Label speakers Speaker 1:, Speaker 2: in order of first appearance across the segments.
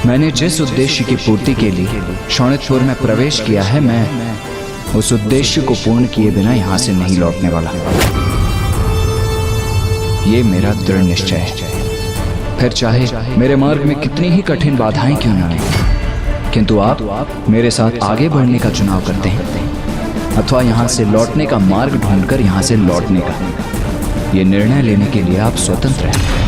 Speaker 1: मैंने जिस उद्देश्य की पूर्ति के लिए शोणितपुर में प्रवेश किया है, मैं उस उद्देश्य को पूर्ण किए बिना यहाँ से नहीं लौटने वाला। ये मेरा दृढ़ निश्चय है। फिर चाहे मेरे मार्ग में कितनी ही कठिन बाधाएं क्यों न आए, किंतु आप मेरे साथ आगे बढ़ने का चुनाव करते हैं अथवा यहाँ से लौटने का मार्ग ढूंढकर यहाँ से लौटने का, ये निर्णय लेने के लिए आप स्वतंत्र हैं।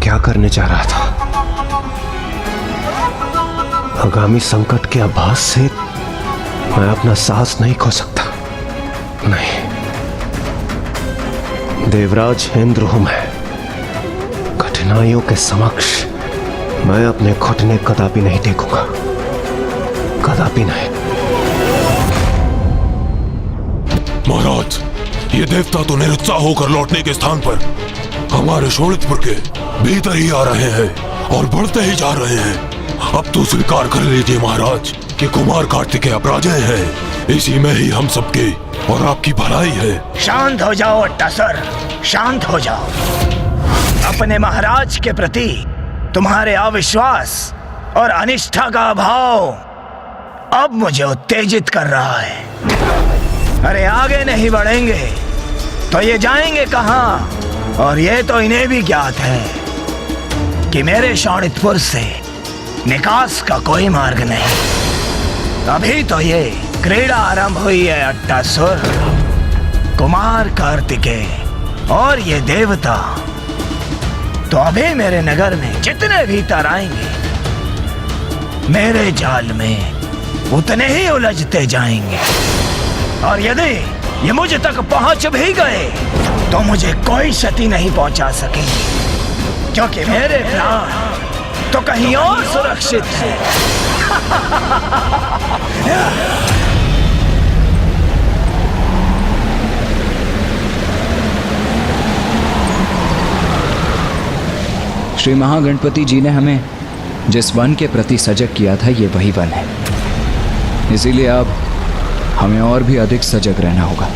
Speaker 2: क्या करने जा रहा था? आगामी संकट के आभास से मैं अपना साहस नहीं खो सकता। नहीं, देवराज इंद्र हूं मैं। कठिनाइयों के समक्ष मैं अपने घुटने कदापि नहीं टेकूंगा, कदापि नहीं।
Speaker 3: महाराज, ये देवता तो निरुत्साह होकर लौटने के स्थान पर हमारे शोणितपुर के भीतर ही आ रहे हैं और बढ़ते ही जा रहे हैं। अब तो स्वीकार कर लीजिए महाराज कि कुमार कार्तिकेय अपराजय है। इसी में ही हम सबकी और आपकी भलाई है।
Speaker 4: शांत हो जाओ अट्टासुर, शांत हो जाओ। अपने महाराज के प्रति तुम्हारे अविश्वास और अनिष्ठा का अभाव अब मुझे उत्तेजित कर रहा है। अरे आगे नहीं बढ़ेंगे तो ये जाएंगे कहाँ? और ये तो इन्हें भी ज्ञात है कि मेरे शोणितपुर से निकास का कोई मार्ग नहीं। अभी तो ये क्रीड़ा आरंभ हुई है अट्टासुर। कुमार कार्तिकेय और ये देवता तो अभी मेरे नगर में जितने भीतर आएंगे मेरे जाल में उतने ही उलझते जाएंगे। और यदि ये मुझ तक पहुंच भी गए तो मुझे कोई क्षति नहीं पहुंचा सकेंगे, क्योंकि मेरे प्राण तो कहीं और सुरक्षित है।
Speaker 1: श्री महागणपति जी ने हमें जिस वन के प्रति सजग किया था, ये वही वन है। इसीलिए अब हमें और भी अधिक सजग रहना होगा।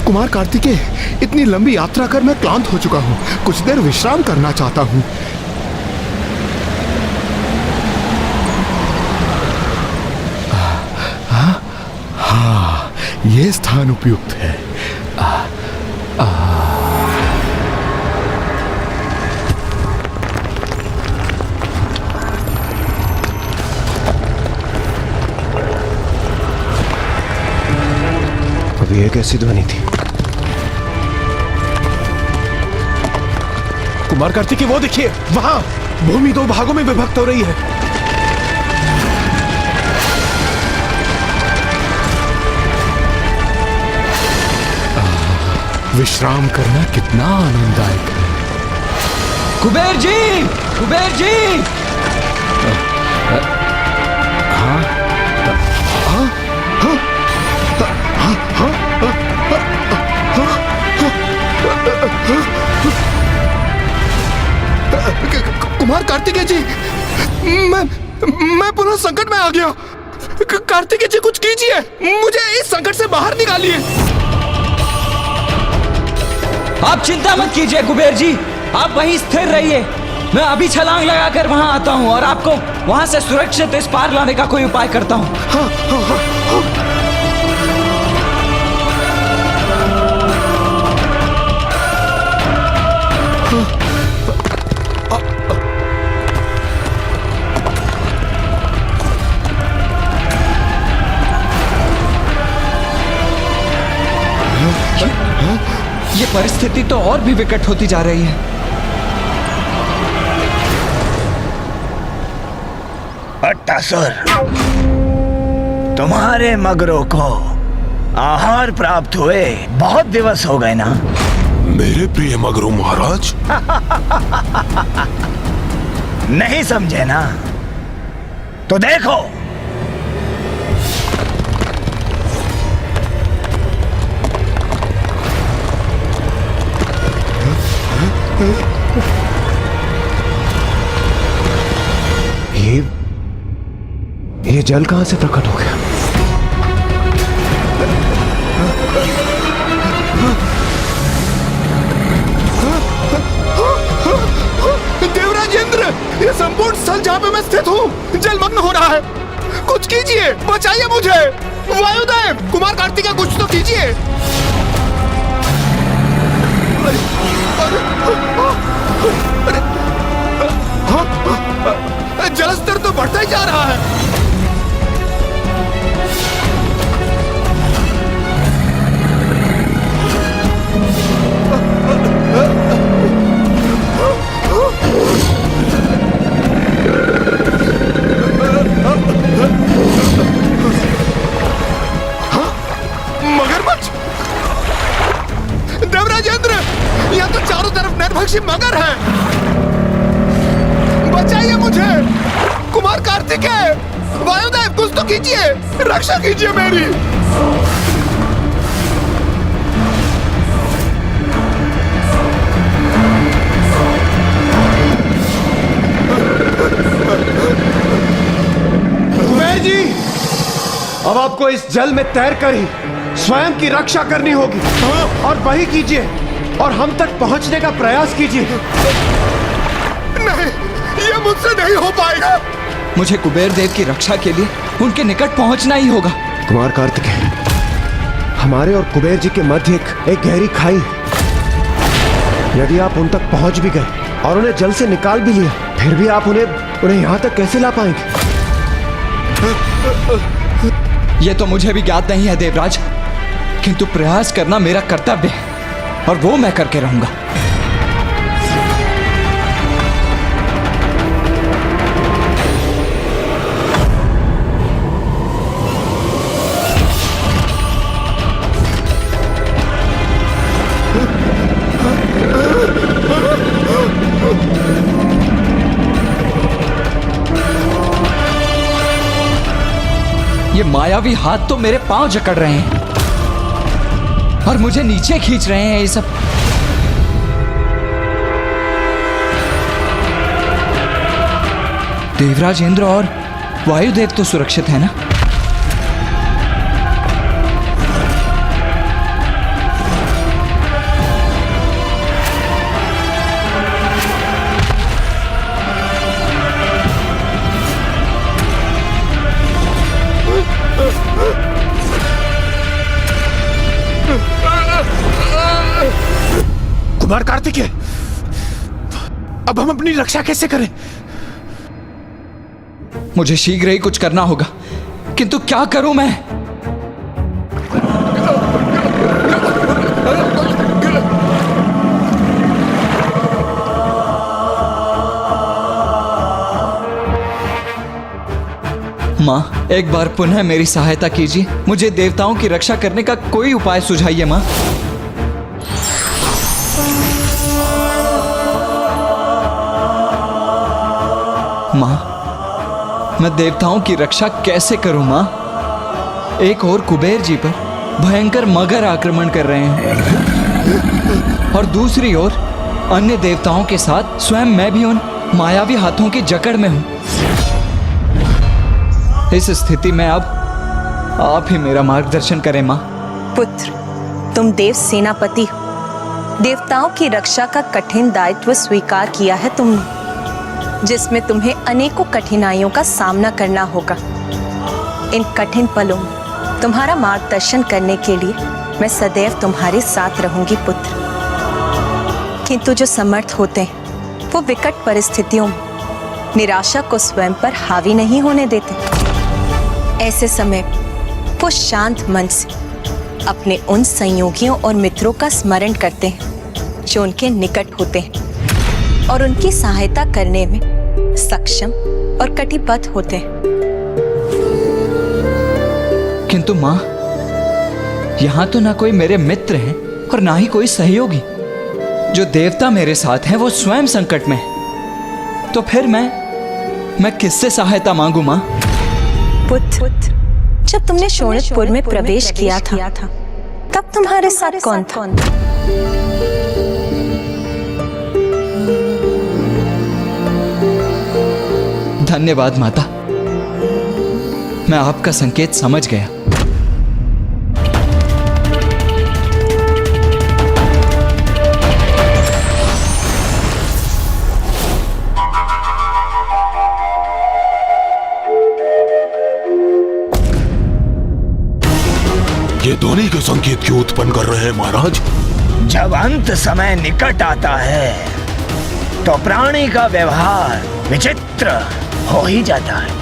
Speaker 5: कुमार कार्तिकेय, इतनी लंबी यात्रा कर मैं क्लांत हो चुका हूँ। कुछ देर विश्राम करना चाहता हूँ। हाँ, ये स्थान उपयुक्त है।
Speaker 2: अभी एक ऐसी ध्वनि थी।
Speaker 5: कुमार कार्तिकेय, वो देखिए, वहां भूमि दो भागों में विभक्त हो रही है। विश्राम करना कितना आनंददायक है।
Speaker 1: कुबेर जी, कुबेर जी! हाँ?
Speaker 5: कुमार कार्तिकेय जी, मैं पुनः संकट में आ गया। कार्तिकेय जी, कुछ कीजिए, मुझे इस संकट से बाहर निकालिए।
Speaker 6: आप चिंता मत कीजिए कुबेर जी, आप वहीं स्थिर रहिए। मैं अभी छलांग लगाकर वहां आता हूं और आपको वहां से सुरक्षित इस पार लाने का कोई उपाय करता हूं।
Speaker 5: हाँ, हाँ, हाँ, हाँ।
Speaker 6: ये परिस्थिति तो और भी विकट होती जा रही है।
Speaker 4: अट्टासुर, तुम्हारे मगरों को आहार प्राप्त हुए बहुत दिवस हो गए ना?
Speaker 3: मेरे प्रिय मगरों महाराज।
Speaker 4: नहीं समझे ना? तो देखो,
Speaker 2: ये जल कहां से प्रकट हो गया?
Speaker 5: देवराजेंद्र, ये संपूर्ण स्थल जहां पे मैं स्थित हूँ जलमग्न हो रहा है। कुछ कीजिए, बचाइए मुझे। वायुदेव, कुमार कार्तिकेय, कुछ तो कीजिए। जलस्तर तो बढ़ता ही जा रहा है। मगरमच्छ! देवराजेंद्र, यहाँ तो चारों तरफ नरभक्षी मगर है। बचाइए मुझे। कुमार कार्तिकेय, वायुदेव, कुछ तो कीजिए, रक्षा कीजिए मेरी।
Speaker 2: कुबेर जी, अब आपको इस जल में तैरकर ही स्वयं की रक्षा करनी होगी। और वही कीजिए और हम तक पहुंचने का प्रयास कीजिए।
Speaker 5: नहीं, ये मुझसे नहीं हो पाएगा।
Speaker 6: मुझे कुबेर देव की रक्षा के लिए उनके निकट पहुंचना ही होगा।
Speaker 2: कुमार कार्तिकेय, हमारे और कुबेर जी के मध्य एक गहरी खाई है। यदि आप उन तक पहुंच भी गए और उन्हें जल से निकाल भी लिया, फिर भी आप उन्हें यहाँ तक कैसे ला पाएंगे?
Speaker 6: यह तो मुझे भी ज्ञात नहीं है देवराज, किंतु प्रयास करना मेरा कर्तव्य है और वो मैं करके रहूंगा। ये मायावी हाथ तो मेरे पांव जकड़ रहे हैं और मुझे नीचे खींच रहे हैं। ये सब देवराज इंद्र और वायुदेव तो सुरक्षित है ना?
Speaker 5: कुमार कार्तिकेय, अब हम अपनी रक्षा कैसे करें?
Speaker 6: मुझे शीघ्र ही कुछ करना होगा, किंतु क्या करूं मैं? मां, एक बार पुनः मेरी सहायता कीजिए। मुझे देवताओं की रक्षा करने का कोई उपाय सुझाइए मां। मां, मैं देवताओं की रक्षा कैसे करूं मां? एक और कुबेर जी पर भयंकर मगर आक्रमण कर रहे हैं और दूसरी ओर अन्य देवताओं के साथ स्वयं मैं भी उन मायावी हाथों की जकड़ में हूं। इस स्थिति में अब आप ही मेरा मार्गदर्शन करें मां।
Speaker 7: पुत्र, तुम देव सेनापति हो। देवताओं की रक्षा का कठिन दायित्व स्वीकार किया है तुमने, जिसमें तुम्हें अनेकों कठिनाइयों का सामना करना होगा। इन कठिन पलों में तुम्हारा मार्गदर्शन करने के लिए मैं सदैव तुम्हारे साथ रहूंगी पुत्र। किंतु जो समर्थ होते हैं वो विकट परिस्थितियों में निराशा को स्वयं पर हावी नहीं होने देते। ऐसे समय वो शांत मन से अपने उन संयोगियों और मित्रों का स्मरण करते हैं जो उनके निकट होते हैं और उनकी सहायता करने में सक्षम और कटिबद्ध होते हैं।
Speaker 6: किंतु मां, यहां तो ना कोई मेरे मित्र हैं और ना ही कोई सहयोगी। जो देवता मेरे साथ हैं वो स्वयं संकट में है। तो फिर मैं किससे सहायता मांगू मां?
Speaker 7: पुत्र, जब तुमने शोणितपुर में प्रवेश किया था तब तुम्हारे साथ कौन था?
Speaker 6: धन्यवाद माता, मैं आपका संकेत समझ गया।
Speaker 3: ये ध्वनि के संकेत क्यों उत्पन्न कर रहे हैं महाराज?
Speaker 4: जब अंत समय निकट आता है तो प्राणी का व्यवहार विचित्र हो ही जाता है।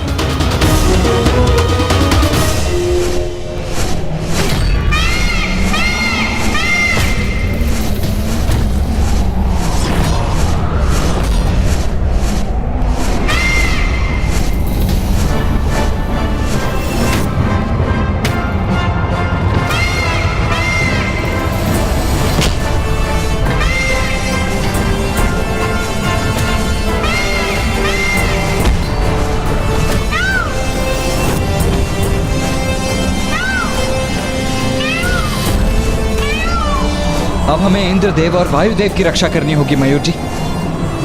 Speaker 6: अब हमें इंद्रदेव और वायुदेव की रक्षा करनी होगी मयूर जी,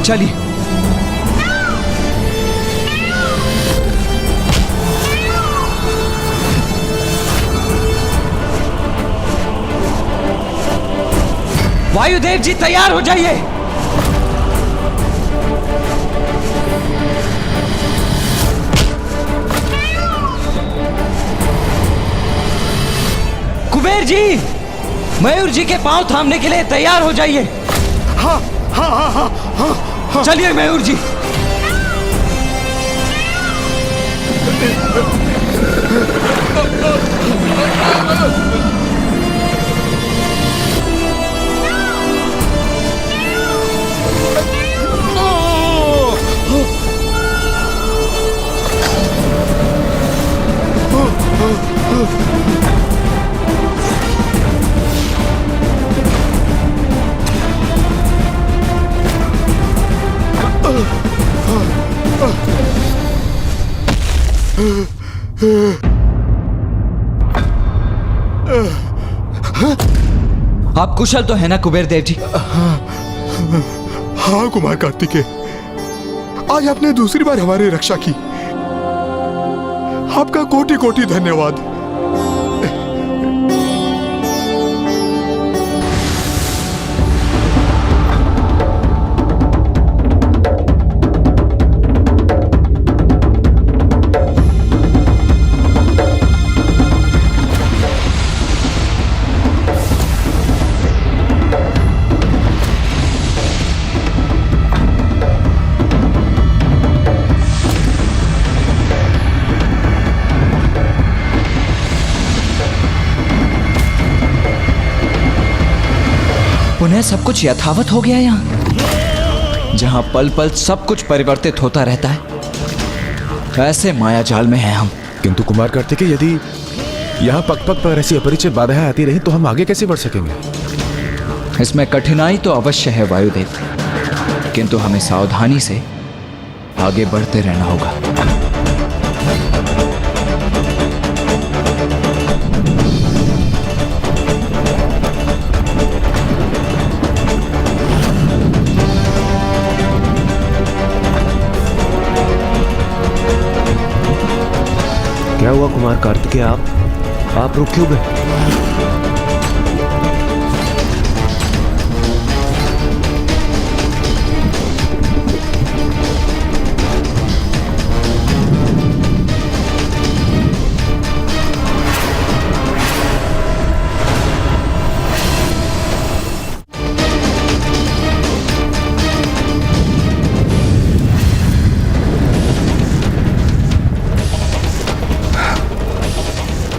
Speaker 6: चलिए। वायुदेव जी तैयार हो जाइए। कुबेर जी, मयूर जी के पांव थामने के लिए तैयार हो जाइए।
Speaker 5: हाँ हाँ हाँ हाँ हाँ, हाँ।
Speaker 6: चलिए मयूर जी। आप कुशल तो है ना कुबेर देव जी?
Speaker 5: हाँ कुमार कार्तिकेय, आज आपने दूसरी बार हमारी रक्षा की, आपका कोटि कोटि धन्यवाद।
Speaker 6: पुनः सब कुछ यथावत हो गया यहाँ, जहाँ पल पल सब कुछ परिवर्तित होता रहता है। ऐसे माया जाल में हैं हम।
Speaker 8: किंतु कुमार कार्तिकेय, यदि यहाँ पग पग पर ऐसी अपरिचित बाधाएं आती रही तो हम आगे कैसे बढ़ सकेंगे?
Speaker 6: इसमें कठिनाई तो अवश्य है वायुदेव, किंतु हमें सावधानी से आगे बढ़ते रहना होगा।
Speaker 2: क्या हुआ कुमार कार्तिकेय, आप रुक क्यों गए?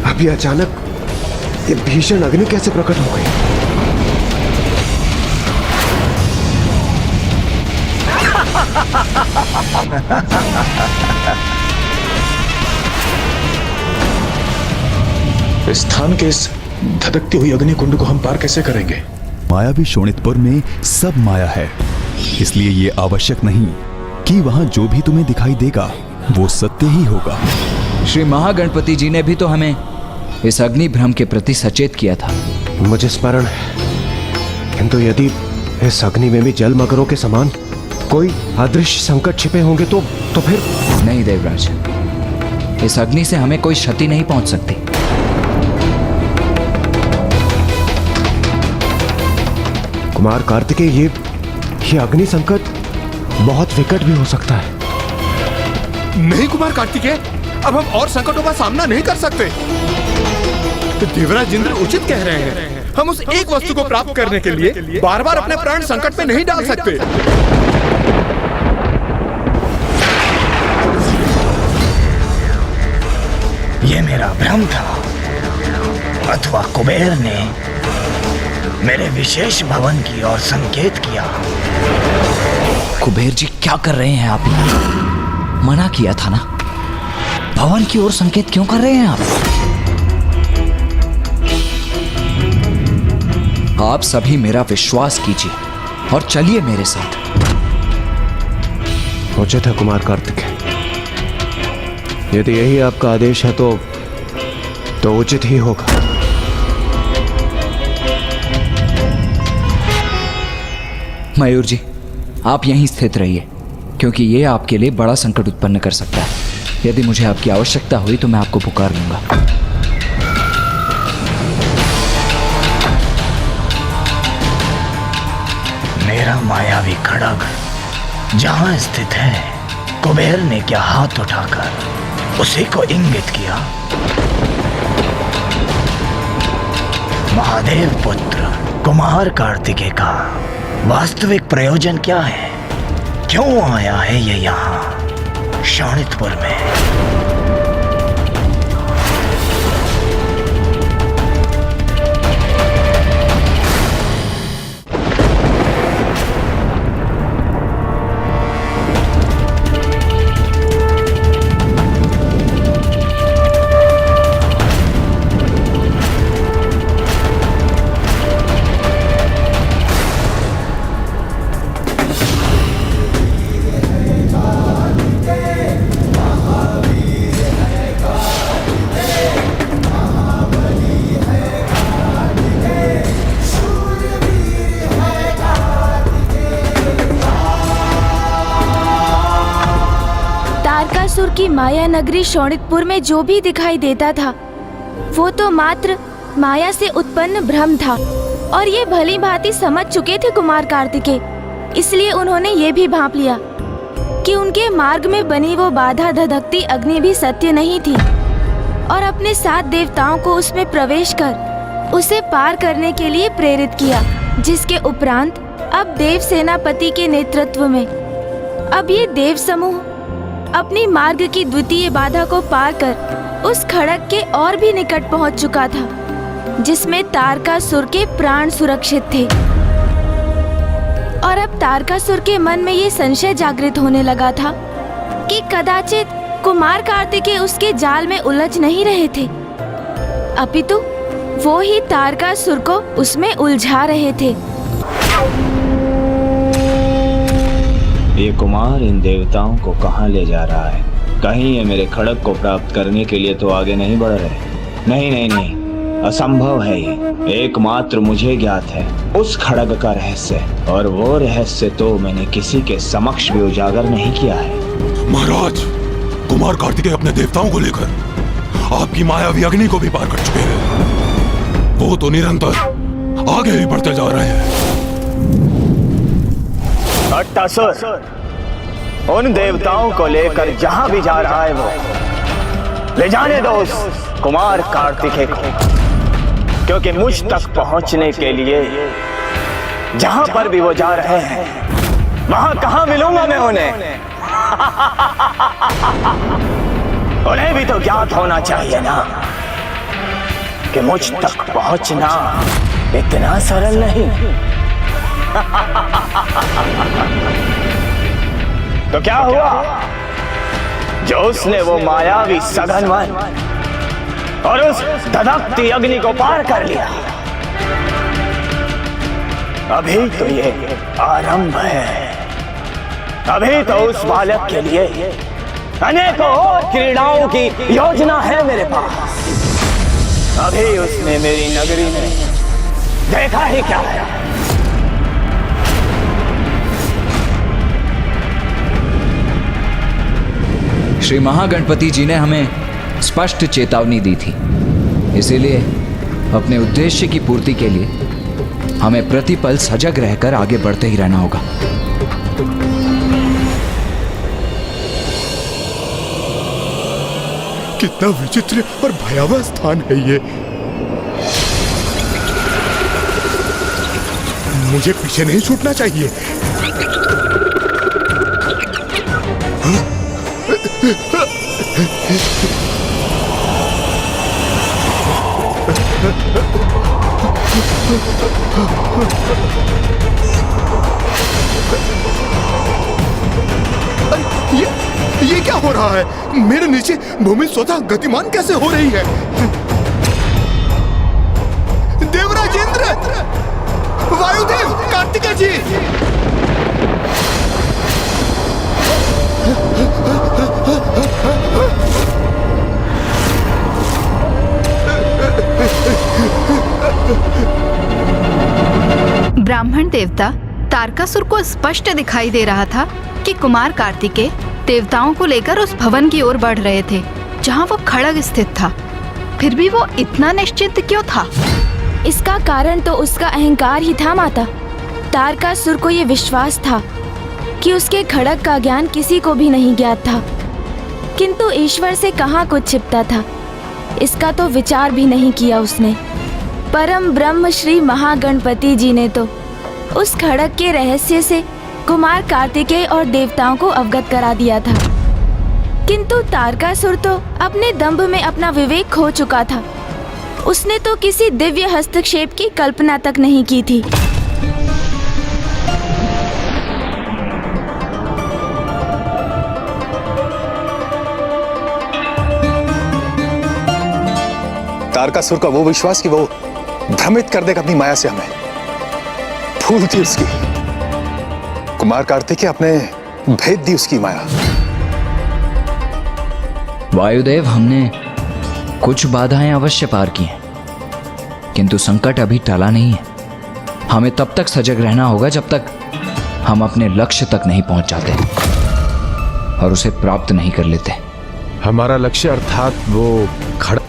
Speaker 2: अभी अचानक ये भीषण अग्नि कैसे प्रकट हो गई?
Speaker 8: इस स्थान के इस धधकती हुई अग्नि कुंड को हम पार कैसे करेंगे?
Speaker 9: मायावी शोणितपुर में सब माया है, इसलिए ये आवश्यक नहीं कि वहां जो भी तुम्हें दिखाई देगा वो सत्य ही होगा।
Speaker 6: श्री महागणपति जी ने भी तो हमें इस अग्नि भ्रम के प्रति सचेत किया था।
Speaker 2: मुझे स्मरण है, किंतु यदि इस अग्नि में भी जल मगरों के समान कोई अदृश्य संकट छिपे होंगे तो फिर
Speaker 1: नहीं देवराज, इस अग्नि से हमें कोई क्षति नहीं पहुंच सकती।
Speaker 2: कुमार कार्तिकेय, ये अग्नि संकट बहुत विकट भी हो सकता है।
Speaker 5: नहीं कुमार कार्तिकेय, अब हम और संकटों का सामना नहीं कर सकते। देवराज इंद्र उचित कह रहे हैं। हम उस एक वस्तु को प्राप्त करने के लिए बार बार अपने प्राण संकट में नहीं डाल सकते।
Speaker 4: ये मेरा भ्रम था, अथवा कुबेर ने मेरे विशेष भवन की ओर संकेत किया।
Speaker 1: कुबेर जी क्या कर रहे हैं आप यहाँ? मना किया था ना, भवन की ओर संकेत क्यों कर रहे हैं आप? आप सभी मेरा विश्वास कीजिए और चलिए मेरे साथ।
Speaker 2: उचित है कुमार कार्तिकेय, यदि यही आपका आदेश है तो उचित ही होगा।
Speaker 1: मयूर जी, आप यहीं स्थित रहिए, क्योंकि ये आपके लिए बड़ा संकट उत्पन्न कर सकता है। यदि मुझे आपकी आवश्यकता हुई तो मैं आपको पुकार लूंगा।
Speaker 4: मेरा मायावी खड़ग जहां स्थित है, कुबेर ने क्या हाथ उठाकर उसी को इंगित किया? महादेव पुत्र कुमार कार्तिकेय का वास्तविक प्रयोजन क्या है? क्यों आया है ये यहाँ शोणितपुर में?
Speaker 10: तारकासुर की माया नगरी शोणितपुर में जो भी दिखाई देता था वो तो मात्र माया से उत्पन्न भ्रम था, और ये भली भांति समझ चुके थे कुमार कार्तिकेय। इसलिए उन्होंने ये भी भांप लिया कि उनके मार्ग में बनी वो बाधा धधकती अग्नि भी सत्य नहीं थी, और अपने 7 देवताओं को उसमें प्रवेश कर उसे पार करने के लिए प्रेरित किया, जिसके उपरांत अब देव सेनापति के नेतृत्व में अब ये देव समूह अपनी मार्ग की द्वितीय बाधा को पार कर उस खड़ग के और भी निकट पहुंच चुका था, जिसमें तारकासुर के प्राण सुरक्षित थे। और अब तारकासुर के मन में ये संशय जागृत होने लगा था कि कदाचित कुमार कार्तिकेय उसके जाल में उलझ नहीं रहे थे, अपितु वो ही तारकासुर को उसमें उलझा रहे थे।
Speaker 11: ये कुमार इन देवताओं को कहाँ ले जा रहा है? कहीं ये मेरे खड़ग को प्राप्त करने के लिए तो आगे नहीं बढ़ रहे? नहीं नहीं नहीं, असंभव है ये। एकमात्र मुझे ज्ञात है उस खड़ग का रहस्य, और वो रहस्य तो मैंने किसी के समक्ष भी उजागर नहीं किया है।
Speaker 3: महाराज, कुमार कार्तिकेय अपने देवताओं को लेकर आपकी मायावी अग्नि को भी पार कर चुके हैं। वो तो निरंतर आगे ही बढ़ते जा रहे हैं।
Speaker 11: अट्टासुर उन देवताओं को लेकर जहां भी जा रहा है वो ले जाने दो उस कुमार कार्तिकेय को, क्योंकि मुझ तक पहुंचने के लिए जहां पर भी वो जा रहे हैं वहां कहां मिलूंगा मैं उन्हें? उन्हें भी तो ज्ञात होना चाहिए ना कि मुझ तक पहुंचना इतना सरल नहीं। तो क्या हुआ जो उसने वो मायावी सघन वन और उस धधकती अग्नि को पार कर लिया? अभी तो ये आरंभ है। अभी तो उस बालक के लिए अनेकों और क्रीड़ाओं की योजना है मेरे पास। अभी उसने मेरी नगरी में देखा ही क्या है?
Speaker 1: श्री महागणपति जी ने हमें स्पष्ट चेतावनी दी थी। इसीलिए अपने उद्देश्य की पूर्ति के लिए हमें प्रतिपल सजग रहकर आगे बढ़ते ही रहना होगा।
Speaker 5: कितना विचित्र और भयावह स्थान है ये। मुझे पीछे नहीं छूटना चाहिए। ये क्या हो रहा है? मेरे नीचे भूमि स्वतः गतिमान कैसे हो रही है? देवराजेंद्र, वायुदेव, कार्तिकेय जी,
Speaker 12: ब्राह्मण देवता तारकासुर को स्पष्ट दिखाई दे रहा था कि कुमार कार्तिकेय देवताओं को लेकर उस भवन की ओर बढ़ रहे थे जहां वो खड़ग स्थित था। फिर भी वो इतना निश्चिंत क्यों था?
Speaker 10: इसका कारण तो उसका अहंकार ही था माता। तारकासुर को ये विश्वास था कि उसके खड़ग का ज्ञान किसी को भी नहीं ज्ञात था, किंतु ईश्वर से कहाँ कुछ छिपता था, इसका तो विचार भी नहीं किया उसने। परम ब्रह्म श्री महागणपति जी ने तो उस खड़ग के रहस्य से कुमार कार्तिकेय और देवताओं को अवगत करा दिया था, किंतु तारकासुर तो अपने दंभ में अपना विवेक खो चुका था। उसने तो किसी दिव्य हस्तक्षेप की कल्पना तक नहीं की थी।
Speaker 13: तारकासुर का वो विश्वास कि वो भ्रमित कर देगा अपनी माया से हमें, फूल थी उसकी। कुमार कार्तिकेय अपने भेद दी उसकी माया।
Speaker 1: वायुदेव, हमने कुछ बाधाएं अवश्य पार की हैं, किंतु संकट अभी टला नहीं है। हमें तब तक सजग रहना होगा जब तक हम अपने लक्ष्य तक नहीं पहुंच जाते और उसे प्राप्त नहीं कर लेते।
Speaker 8: हमारा लक्ष्य अर्थात वो खड़ा।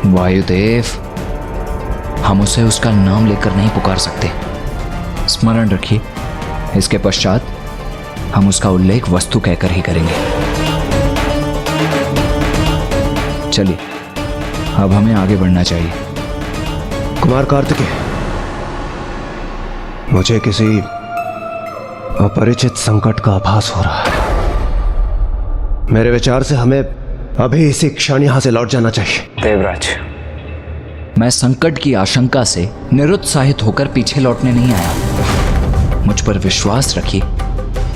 Speaker 1: वायुदेव, हम उसे उसका नाम लेकर नहीं पुकार सकते। स्मरण रखिए, इसके पश्चात हम उसका उल्लेख वस्तु कहकर ही करेंगे। चलिए, अब हमें आगे बढ़ना चाहिए।
Speaker 2: कुमार कार्तिकेय, मुझे किसी अपरिचित संकट का आभास हो रहा है। मेरे विचार से हमें अभी इसी क्षण यहां से लौट जाना चाहिए।
Speaker 1: देवराज, मैं संकट की आशंका से निरुत्साहित होकर पीछे लौटने नहीं आया। मुझ पर विश्वास रखिए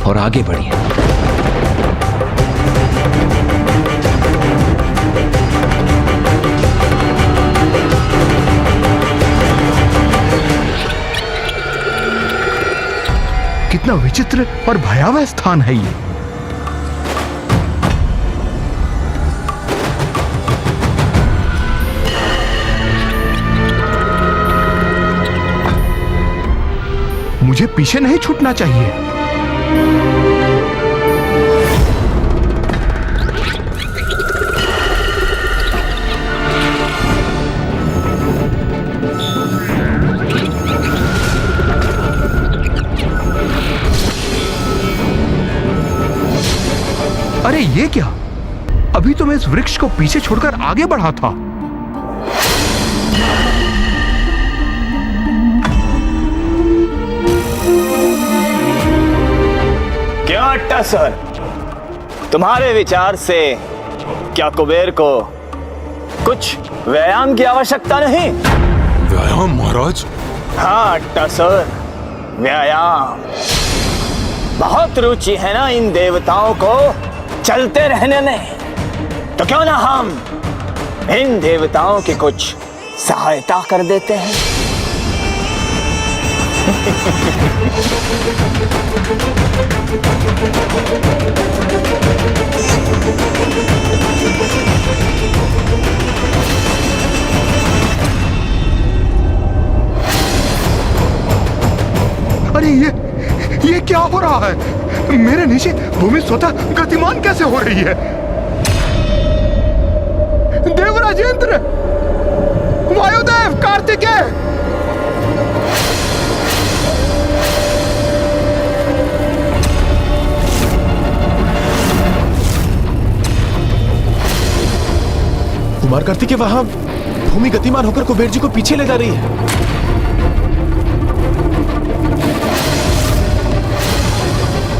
Speaker 1: और आगे बढ़िए।
Speaker 5: कितना विचित्र और भयावह स्थान है ये। मुझे पीछे नहीं छूटना चाहिए। अरे ये क्या? अभी तो मैं इस वृक्ष को पीछे छोड़कर आगे बढ़ा था।
Speaker 11: क्या सर, तुम्हारे विचार से क्या कुबेर को कुछ व्यायाम की आवश्यकता नहीं?
Speaker 3: व्यायाम महाराज?
Speaker 11: हाँ अट्टा सर, व्यायाम। बहुत रुचि है ना इन देवताओं को चलते रहने में, तो क्यों ना हम इन देवताओं की कुछ सहायता कर देते हैं।
Speaker 5: ये क्या हो रहा है? मेरे नीचे भूमि स्वतः गतिमान कैसे हो रही है? देवराजेंद्र, वायुदेव, कार्तिकेय!
Speaker 8: कुमार कार्तिकेय, वहां भूमि गतिमान होकर कुबेर जी को पीछे ले जा रही है।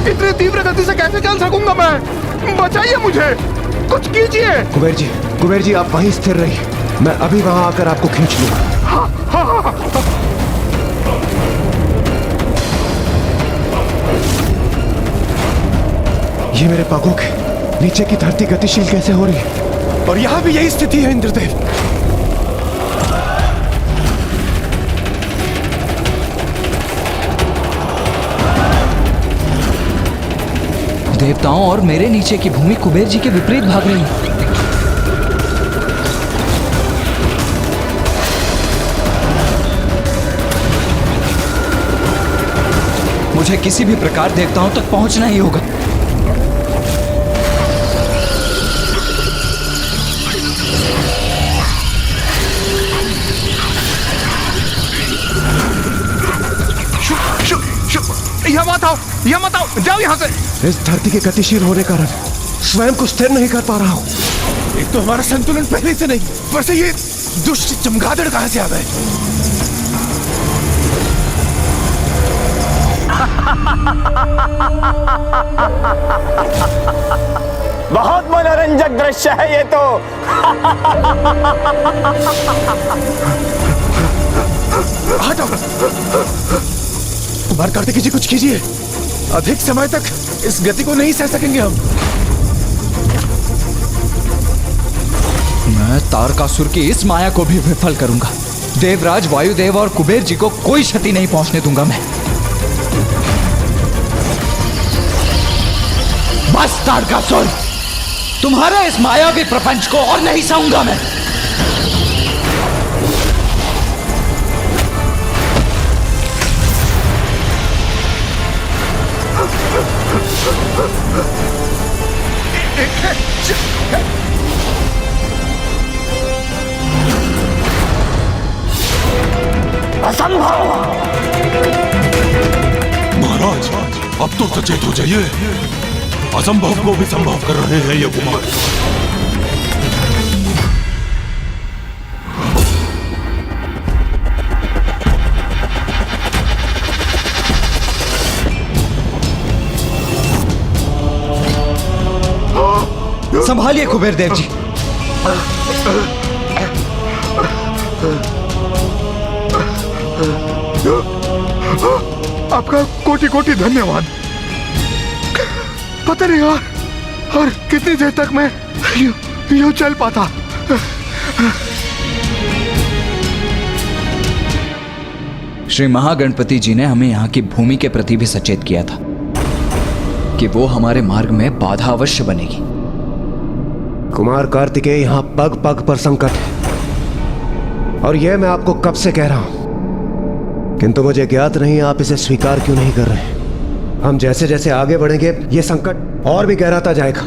Speaker 5: इतनी तीव्र गति से कैसे चल सकूंगा मैं? बचाइए मुझे, कुछ कीजिए।
Speaker 2: कुबेर जी, आप वहीं स्थिर रहिए, मैं अभी वहां आकर आपको खींच लूंगा। ये मेरे पागों के नीचे की धरती गतिशील कैसे हो रही है?
Speaker 8: और यहां भी यही स्थिति है इंद्रदेव।
Speaker 6: देवताओं और मेरे नीचे की भूमि कुबेर जी के विपरीत भाग रही है। मुझे किसी भी प्रकार देवताओं तक पहुंचना ही होगा।
Speaker 5: यह मत आओ, जाओ यहाँ से।
Speaker 2: इस धरती के गतिशील होने कारण स्वयं को स्थिर नहीं कर पा रहा हूँ।
Speaker 8: एक तो हमारा संतुलन पहले से नहीं, वैसे ये दुष्ट चमगादड़ कहां से आ गए?
Speaker 11: बहुत मनोरंजक दृश्य है ये तो।
Speaker 8: हटो कुमार कार्तिकेय जी, कुछ कीजिए। अधिक समय तक इस गति को नहीं सह सकेंगे हम।
Speaker 6: मैं तारकासुर की इस माया को भी विफल करूंगा। देवराज, वायुदेव और कुबेर जी को कोई क्षति नहीं पहुंचने दूंगा मैं। बस तारकासुर, तुम्हारे इस मायावी प्रपंच को और नहीं सहूंगा मैं।
Speaker 3: असंभव! महाराज, अब तो सचेत हो जाइए। असंभव को भी संभव कर रहे हैं ये कुमार।
Speaker 6: संभालिए कुबेर देव जी।
Speaker 5: आपका कोटि कोटि धन्यवाद। पता नहीं यार, और कितनी देर तक मैं यूं चल पाता।
Speaker 6: श्री महागणपति जी ने हमें यहाँ की भूमि के प्रति भी सचेत किया था कि वो हमारे मार्ग में बाधा अवश्य बनेगी।
Speaker 2: कुमार कार्तिकेय, यहाँ पग पग पर संकट है, और यह मैं आपको कब से कह रहा हूं, किंतु मुझे ज्ञात नहीं आप इसे स्वीकार क्यों नहीं कर रहे। हम जैसे जैसे आगे बढ़ेंगे यह संकट और भी गहराता जाएगा।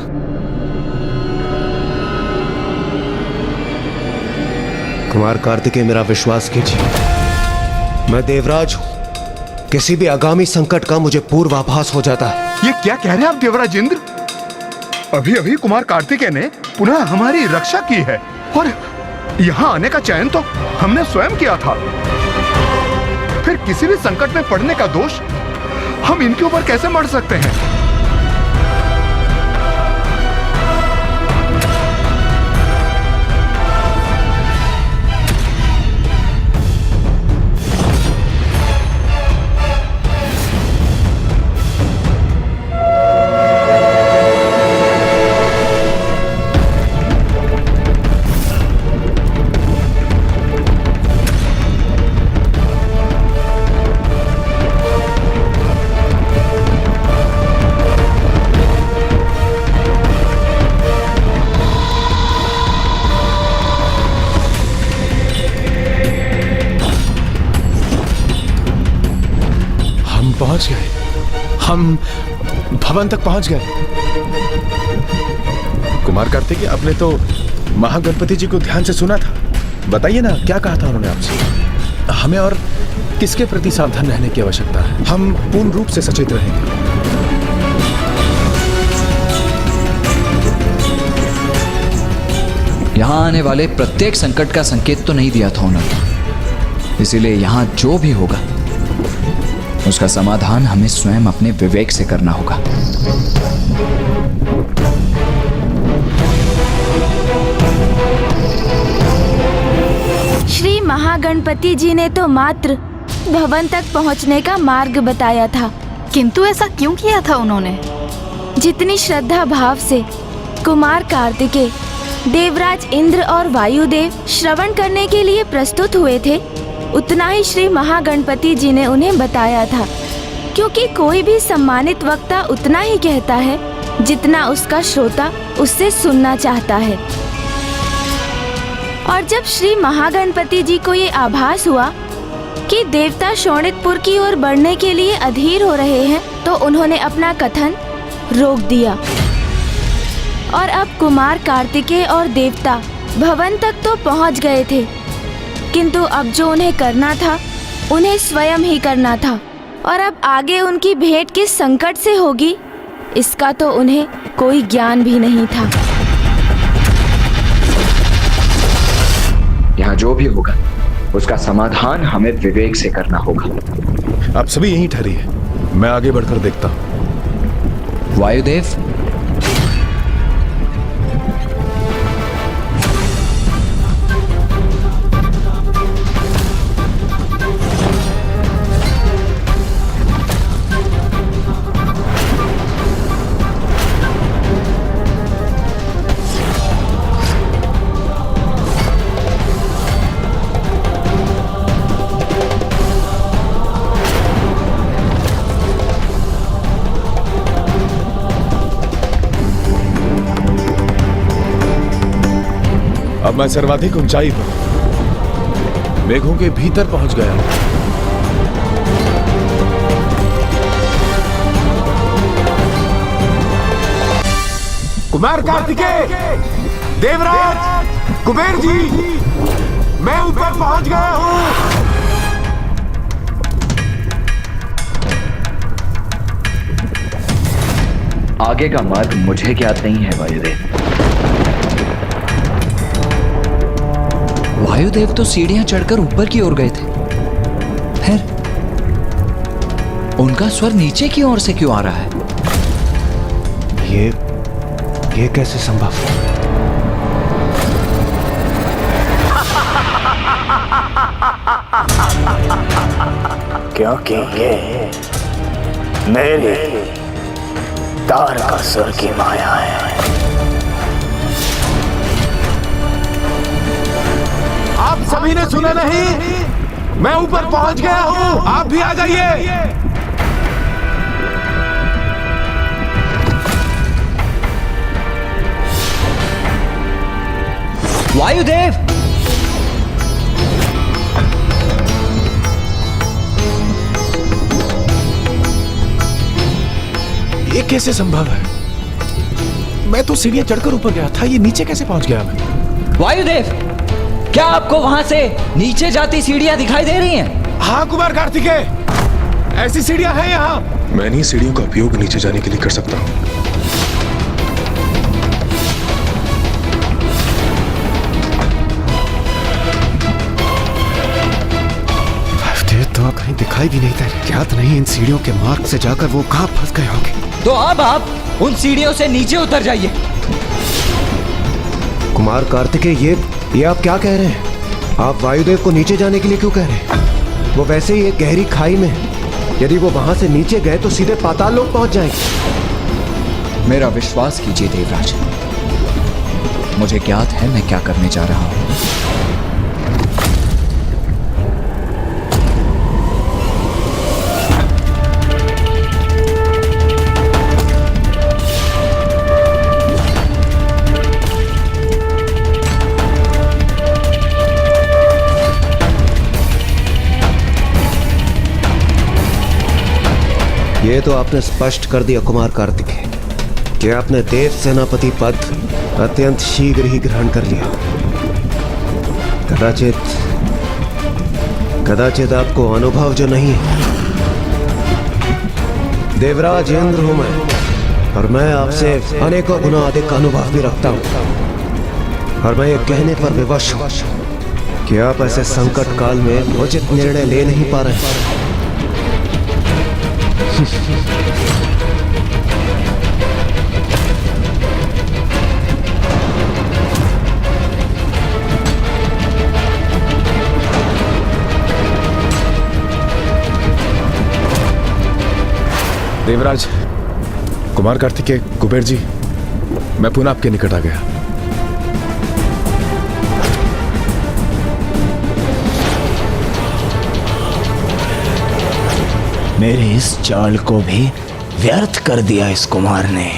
Speaker 2: कुमार कार्तिकेय, मेरा विश्वास कीजिए, मैं देवराज हूं। किसी भी आगामी संकट का मुझे पूर्वाभास हो जाता है।
Speaker 5: ये क्या कह रहे हैं आप देवराजेंद्र? अभी अभी कुमार कार्तिकेय ने पुनः हमारी रक्षा की है, और यहाँ आने का चयन तो हमने स्वयं किया था। फिर किसी भी संकट में पड़ने का दोष हम इनके ऊपर कैसे मढ़ सकते हैं?
Speaker 8: पहुंच गए, हम भवन तक पहुंच गए। कुमार कार्तिकेय, आपने तो महागणपति जी को ध्यान से सुना था। बताइए ना, क्या कहा था उन्होंने आपसे? हमें और किसके प्रति सावधान रहने की आवश्यकता है? हम पूर्ण रूप से सचेत रहेंगे।
Speaker 1: यहाँ आने वाले प्रत्येक संकट का संकेत तो नहीं दिया था उन्होंने, इसीलिए यहाँ जो भी होगा उसका समाधान हमें स्वयं अपने विवेक से करना होगा।
Speaker 10: श्री महागणपति जी ने तो मात्र भवन तक पहुंचने का मार्ग बताया था,
Speaker 12: किंतु ऐसा क्यों किया था उन्होंने?
Speaker 10: जितनी श्रद्धा भाव से कुमार कार्तिकेय, देवराज इंद्र और वायुदेव श्रवण करने के लिए प्रस्तुत हुए थे, उतना ही श्री महागणपति जी ने उन्हें बताया था, क्योंकि कोई भी सम्मानित वक्ता उतना ही कहता है जितना उसका श्रोता उससे सुनना चाहता है। और जब श्री महागणपति जी को ये आभास हुआ कि देवता शोणितपुर की ओर बढ़ने के लिए अधीर हो रहे हैं, तो उन्होंने अपना कथन रोक दिया और अब कुमार कार्तिकेय और देवता भवन तक तो पहुंच गए थे, किंतु अब जो उन्हें करना था उन्हें स्वयं ही करना था। और अब आगे उनकी भेंट किस संकट से होगी, इसका तो उन्हें कोई ज्ञान भी नहीं था।
Speaker 1: यहाँ जो भी होगा उसका समाधान हमें विवेक से करना होगा।
Speaker 8: आप सभी यहीं ठहरिए, मैं आगे बढ़कर देखता हूं।
Speaker 1: वायुदेव,
Speaker 8: अब मैं सर्वाधिक ऊंचाई पर मेघों के भीतर पहुंच गया हूं।
Speaker 2: कुमार कार्तिकेय, देवराज, कुबेर जी, मैं ऊपर पहुंच गया हूं।
Speaker 1: आगे का मार्ग मुझे ज्ञात नहीं है वायुदेव। वायुदेव तो सीढ़ियां चढ़कर ऊपर की ओर गए थे, फिर उनका स्वर नीचे की ओर से क्यों आ रहा है?
Speaker 2: ये कैसे संभव है?
Speaker 4: क्योंकि ये मेरे तारकासुर की माया है।
Speaker 2: आप सभी ने सुना नहीं? मैं ऊपर पहुंच गया हूं, आप भी आ जाइए।
Speaker 1: वायुदेव,
Speaker 8: ये कैसे संभव है? मैं तो सीढ़ियां चढ़कर ऊपर गया था, ये नीचे कैसे पहुंच गया मैं?
Speaker 6: वायुदेव, क्या आपको वहां से नीचे जाती सीढ़ियां दिखाई दे रही हैं?
Speaker 2: हाँ कुमार कार्तिकेय, ऐसी सीढ़ियां हैं यहाँ।
Speaker 13: मैं इन्हीं सीढ़ियों का उपयोग नीचे जाने के लिए कर सकता हूँ।
Speaker 2: तो कहीं दिखाई भी नहीं दे रहे। ज्ञात नहीं इन सीढ़ियों के मार्ग से जाकर वो कहाँ फंस गए होंगे।
Speaker 6: तो अब आप उन सीढ़ियों से नीचे उतर जाइए।
Speaker 2: कुमार कार्तिकेय, ये आप क्या कह रहे हैं? आप वायुदेव को नीचे जाने के लिए क्यों कह रहे हैं? वो वैसे ही एक गहरी खाई में है। यदि वो वहां से नीचे गए तो सीधे पाताल लोक पहुंच जाएंगे।
Speaker 1: मेरा विश्वास कीजिए देवराज, मुझे ज्ञात है मैं क्या करने जा रहा हूं।
Speaker 2: ये तो आपने स्पष्ट कर दिया कुमार कार्तिकेय कि आपने देव सेनापति पद अत्यंत शीघ्र ही ग्रहण कर लिया। कदाचित आपको अनुभव जो नहीं है। देवराज इंद्र हूं मैं, और मैं आपसे अनेकों गुना अधिक अनुभव भी रखता हूं। और मैं ये कहने पर विवश हूं कि आप ऐसे संकट काल में उचित निर्णय ले नहीं पा रहे।
Speaker 8: देवराज, कुमार कार्तिकेय, कुबेर जी, मैं पुनः आपके निकट आ गया।
Speaker 4: मेरे इस चाल को भी व्यर्थ कर दिया इस कुमार ने।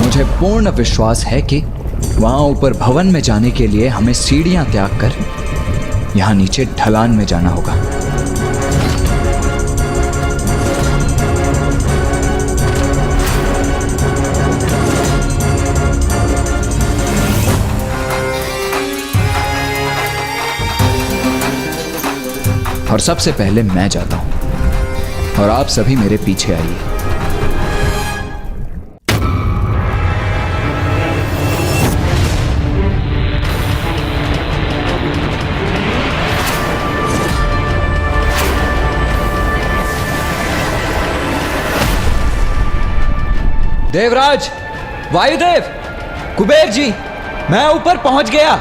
Speaker 1: मुझे पूर्ण विश्वास है कि वहां ऊपर भवन में जाने के लिए हमें सीढ़ियां त्याग कर यहां नीचे ढलान में जाना होगा। और सबसे पहले मैं जाता हूं और आप सभी मेरे पीछे आइए।
Speaker 6: देवराज, वायुदेव, कुबेर जी, मैं ऊपर पहुंच गया।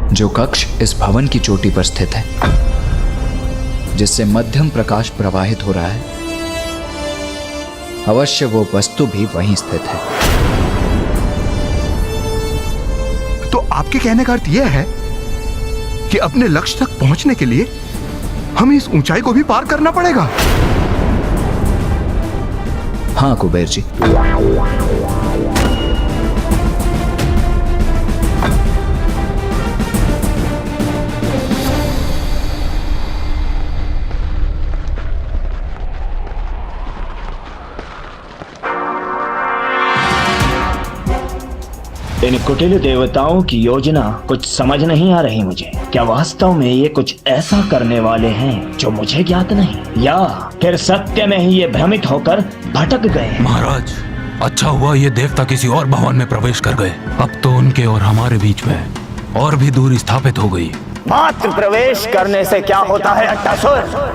Speaker 1: जो कक्ष इस भवन की चोटी पर स्थित है, जिससे मध्यम प्रकाश प्रवाहित हो रहा है, अवश्य वो वस्तु भी वहीं स्थित है।
Speaker 5: तो आपके कहने का अर्थ यह है कि अपने लक्ष्य तक पहुंचने के लिए हमें इस ऊंचाई को भी पार करना पड़ेगा।
Speaker 1: हाँ कुबेर जी।
Speaker 11: इन कुटिल देवताओं की योजना कुछ समझ नहीं आ रही मुझे। क्या वास्तव में ये कुछ ऐसा करने वाले हैं जो मुझे ज्ञात नहीं, या फिर सत्य में ही ये भ्रमित होकर भटक गए?
Speaker 3: महाराज, अच्छा हुआ ये देवता किसी और भवन में प्रवेश कर गए। अब तो उनके और हमारे बीच में और भी दूरी स्थापित हो गई।
Speaker 4: मात्र प्रवेश करने से क्या होता है अट्टासुर?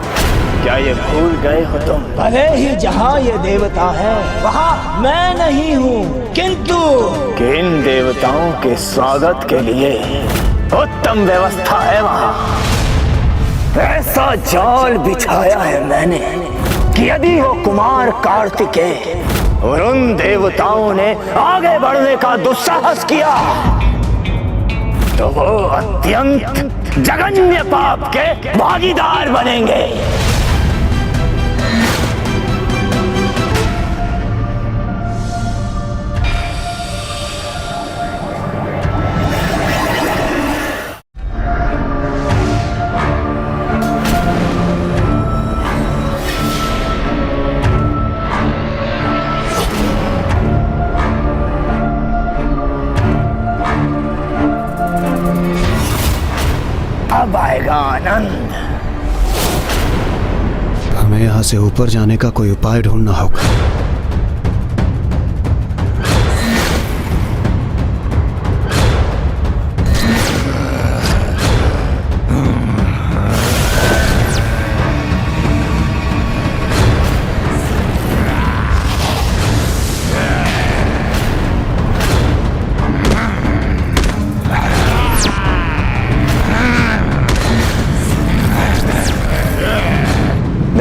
Speaker 4: क्या ये भूल गए हो तुम? भले ही जहाँ ये देवता है वहाँ मैं नहीं हूँ, किंतु इन देवताओं के स्वागत के लिए उत्तम व्यवस्था है वहाँ। ऐसा जाल बिछाया है मैंने कि यदि वो कुमार कार्तिकेय और उन देवताओं ने आगे बढ़ने का दुस्साहस किया तो वो अत्यंत जघन्य पाप के भागीदार बनेंगे। अब आएगा आनंद।
Speaker 2: हमें यहाँ से ऊपर जाने का कोई उपाय ढूंढना होगा।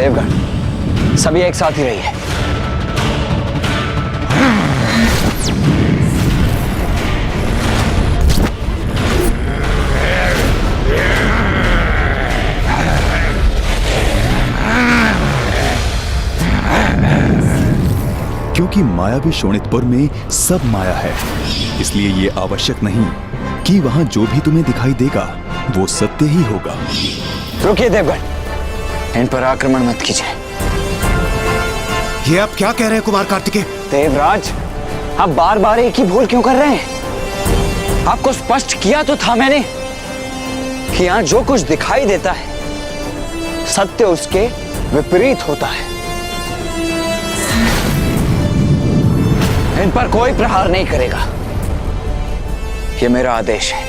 Speaker 1: देवगण, सभी एक साथ ही रहिए।
Speaker 9: क्योंकि मायावी शोणितपुर में सब माया है, इसलिए ये आवश्यक नहीं कि वहां जो भी तुम्हें दिखाई देगा वो सत्य ही होगा।
Speaker 1: रुकिए देवगण, इन पर आक्रमण मत कीजिए।
Speaker 2: ये आप क्या कह रहे हैं कुमार कार्तिकेय?
Speaker 1: देवराज, आप बार बार एक ही भूल क्यों कर रहे हैं? आपको स्पष्ट किया तो था मैंने कि यहां जो कुछ दिखाई देता है सत्य उसके विपरीत होता है। इन पर कोई प्रहार नहीं करेगा, ये मेरा आदेश है।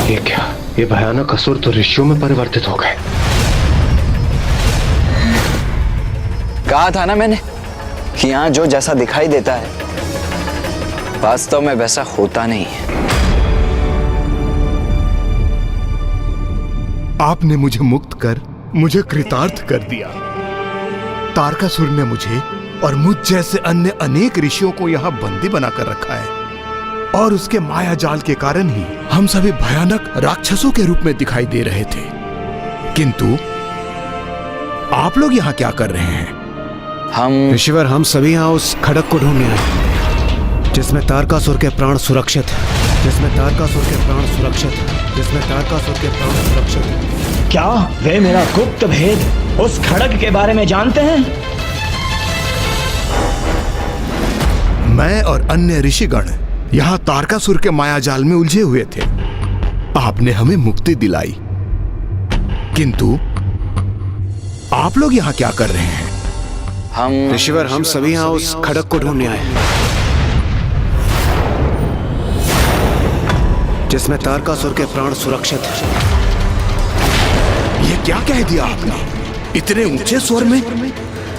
Speaker 2: ये क्या? ये भयानक असुर तो ऋषियों में परिवर्तित हो गए।
Speaker 1: कहा था ना मैंने कि यहां जो जैसा दिखाई देता है वास्तव में वैसा होता नहीं है।
Speaker 5: आपने मुझे मुक्त कर मुझे कृतार्थ कर दिया। तारकासुर ने मुझे और मुझ जैसे अन्य अनेक ऋषियों को यहाँ बंदी बनाकर रखा है, और उसके माया जाल के कारण ही हम सभी भयानक राक्षसों के रूप में दिखाई दे रहे थे। किंतु आप लोग यहाँ क्या कर रहे हैं?
Speaker 2: ऋषिवर, हम सभी यहाँ उस खड़क को ढूंढने आए जिसमें तारकासुर के प्राण सुरक्षित है, जिसमें तारकासुर के प्राण सुरक्षित है, जिसमें तारकासुर के प्राण सुरक्षित है।
Speaker 11: क्या वे मेरा गुप्त भेद उस खड़ग के बारे में जानते हैं?
Speaker 5: मैं और अन्य ऋषिगण यहाँ तारकासुर के माया जाल में उलझे हुए थे। आपने हमें मुक्ति दिलाई, किंतु आप लोग यहाँ क्या कर रहे हैं?
Speaker 2: ऋषिवर, हम सभी यहाँ उस खड़क को ढूंढने आए जिसमें तारकासुर के प्राण सुरक्षित है।
Speaker 5: ये क्या कह दिया आपने इतने ऊंचे स्वर में?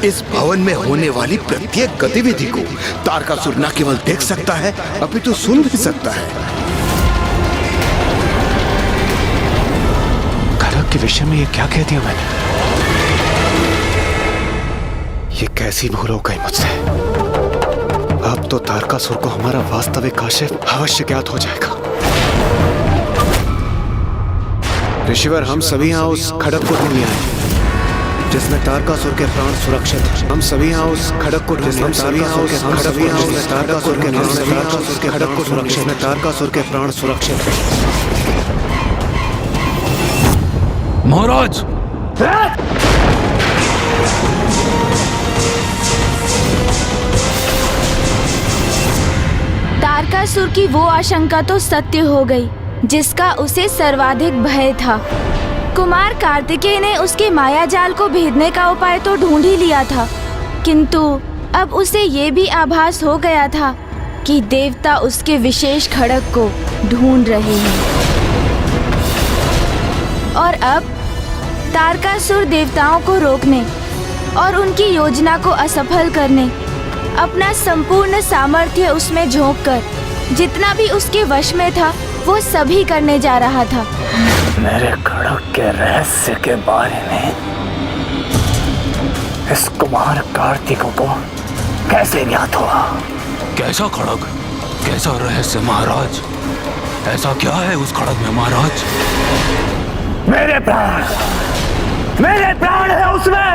Speaker 5: इस भवन में होने वाली प्रत्येक गतिविधि को तारकासुर न केवल देख सकता है अपितु सुन भी सकता है।
Speaker 2: खड़क के विषय में ये क्या कह दिया मैंने? ये कैसी भूल हो गई मुझसे? अब तो तारकासुर को हमारा वास्तविक आशय अवश्य ज्ञात हो जाएगा। ऋषिवर, हम सभी यहाँ उस खड़क को ढूंढने आए जिसमें तारकासुर के प्राण सुरक्षित है। हम सभी यहाँ उस खड़क को ढूंढने, हम सभी यहाँ उस खड़क को ढूंढने, तारकासुर के खड़क को सुरक्षित में तारकासुर के प्राण सुरक्षित है।
Speaker 3: महाराज,
Speaker 10: तारकासुर की वो आशंका तो सत्य हो गई जिसका उसे सर्वाधिक भय था। कुमार कार्तिकेय ने उसके माया जाल को भेदने का उपाय तो ढूंढ ही लिया था, किंतु अब उसे ये भी आभास हो गया था कि देवता उसके विशेष खड़ग को ढूंढ रहे हैं। और अब तारकासुर देवताओं को रोकने और उनकी योजना को असफल करने अपना संपूर्ण सामर्थ्य उसमें झोंककर जितना भी उसके वश में था वो सभी करने जा रहा था।
Speaker 4: मेरे खड़ग के रहस्य के बारे में इस कुमार कार्तिक को कैसे ज्ञात हुआ?
Speaker 3: कैसा खड़ग, कैसा रहस्य महाराज? ऐसा क्या है उस खड़ग में महाराज?
Speaker 4: मेरे प्राण है उसमें।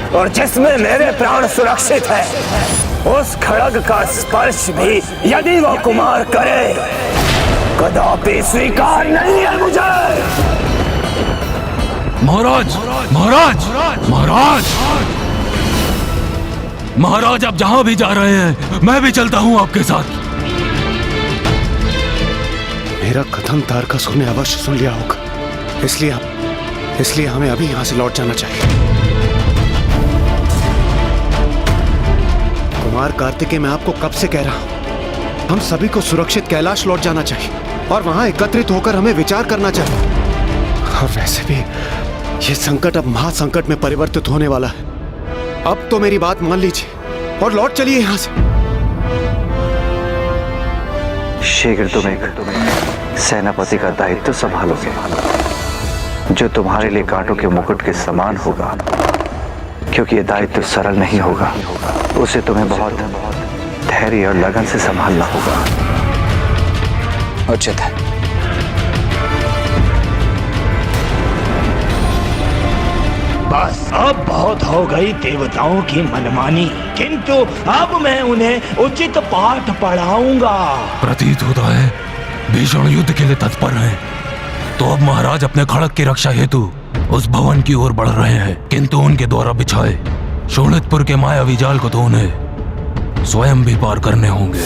Speaker 4: और जिसमें मेरे प्राण सुरक्षित है उस खड़ग का स्पर्श भी यदि वो कुमार करे कदापि स्वीकार नहीं है मुझे।
Speaker 3: महाराज, महाराज, महाराज, महाराज, आप जहां भी जा रहे हैं मैं भी चलता हूं आपके साथ।
Speaker 2: मेरा कथन तारकासुर ने अवश्य सुन लिया होगा, इसलिए हमें अभी यहाँ से लौट जाना चाहिए। कुमार कार्तिकेय, मैं आपको कब से कह रहा हूं, हम सभी को सुरक्षित कैलाश लौट जाना चाहिए। और वहां एकत्रित होकर हमें विचार करना चाहिए। और वैसे भी ये संकट अब महासंकट में परिवर्तित होने वाला है। अब तो मेरी बात मान लीजिए और लौट चलिए यहां से।
Speaker 14: शीघ्र तुम एक सेनापति का दायित्व संभालोगे, जो तुम्हारे लिए कांटों के मुकुट के समान होगा, क्योंकि ये दायित्व सरल नहीं होगा। उसे तुम्हें बहुत धैर्य और लगन से संभालना होगा।
Speaker 1: उचित है।
Speaker 4: बस अब बहुत हो गई देवताओं की मनमानी, किंतु अब मैं उन्हें उचित पाठ पढ़ाऊंगा।
Speaker 3: प्रतीत होता है भीषण युद्ध के लिए तत्पर हैं। तो अब महाराज अपने खड़क की रक्षा हेतु उस भवन की ओर बढ़ रहे हैं, किंतु उनके द्वारा बिछाए शोणितपुर के मायावी जाल को तो उन्हें स्वयं भी पार करने होंगे।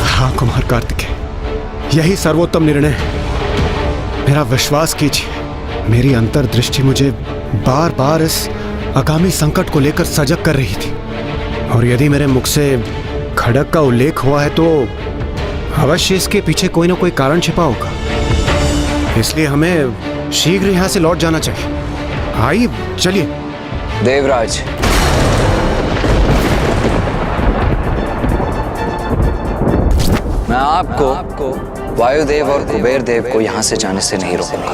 Speaker 2: हाँ कुमार कार्तिकेय, यही सर्वोत्तम निर्णय है। मेरा विश्वास कीजिए, मेरी अंतर्दृष्टि मुझे बार बार इस आगामी संकट को लेकर सजग कर रही थी, और यदि मेरे मुख से खड़क का उल्लेख हुआ है तो अवश्य इसके पीछे कोई ना कोई कारण छिपा होगा। इसलिए हमें शीघ्र यहां से लौट जाना चाहिए। आइए चलिए।
Speaker 1: देवराज, मैं आपको वायुदेव और कुबेर देव को यहां से जाने से नहीं रोकूंगा,